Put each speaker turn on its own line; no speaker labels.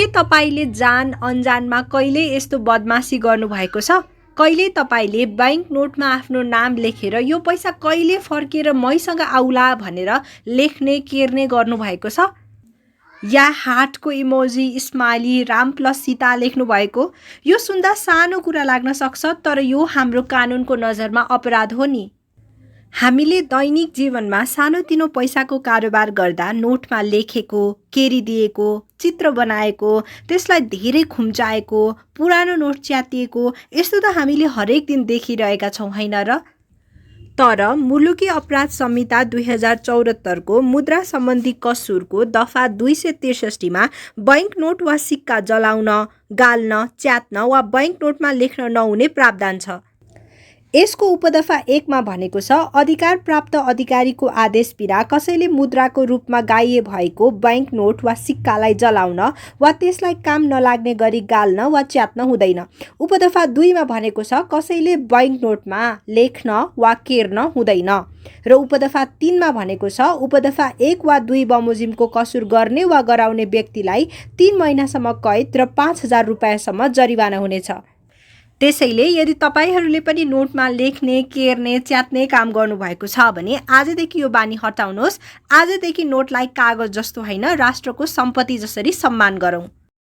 के तपाईले जान अनजानमा कहिले यस्तो बदमासी गर्नुभएको छ? कहिले तपाईले बैंक नोटमा आफ्नो नाम लेखेर यो पैसा कहिले फर्केर मैसँग आउला भनेर लेख्ने केर्ने गर्नुभएको छ? या हार्टको emoji, smiley, Ram plus Sita लेख्नु भएको? यो सुन्दा सानो कुरा लाग्न सक्छ, तर यो हाम्रो कानुनको नजरमा अपराध हो नि। हामीले दैनिक जीवनमा सानोतिनो पैसाको कारोबार गर्दा नोटमा लेखेको, केरिदिएको, चित्र बनाएको, त्यसलाई धेरै खुम्चाएको, पुरानो नोट च्यातिएको यस्तो त हामीले हरेक दिन देखिरहेका छौँ हैन र? तर मुलुकी अपराध संहिता 2074 को मुद्रा सम्बन्धी कसुरको दफा 263 मा बैंक नोट वा सिक्का जलाउन, गाल्न, च्यात्न वा बैंक नोटमा लेख्न नहुने प्रावधान छ। यसको उपदफा 1 मा भनेको छ, अधिकार प्राप्त अधिकारीको आदेश बिना कसैले मुद्राको रूपमा गाइए भएको बैंक नोट वा सिक्कालाई जलाउन वा त्यसलाई काम नलाग्ने गरी गाल्न वा च्यात्न हुँदैन। उपदफा 2 मा भनेको छ, कसैले बैंक नोटमा लेख्न वा केर्न हुँदैन। र उपदफा 3 मा भनेको छ, उपदफा 1 वा 2 बमोजिमको कसुर गर्ने वा गराउने व्यक्तिलाई 3 महिनासम्म कैद र 5,000 रुपैयाँसम्म जरिवाना हुनेछ। त्यसैले यदि तपाईहरूले पनि नोटमा लेख्ने, केर्ने, च्यात्ने काम गर्नुभएको छ भने आजदेखि यो बानी हटाउनुहोस्। आजदेखि नोटलाई कागज जस्तो होइन, राष्ट्रको सम्पत्ति जसरी सम्मान गरौँ।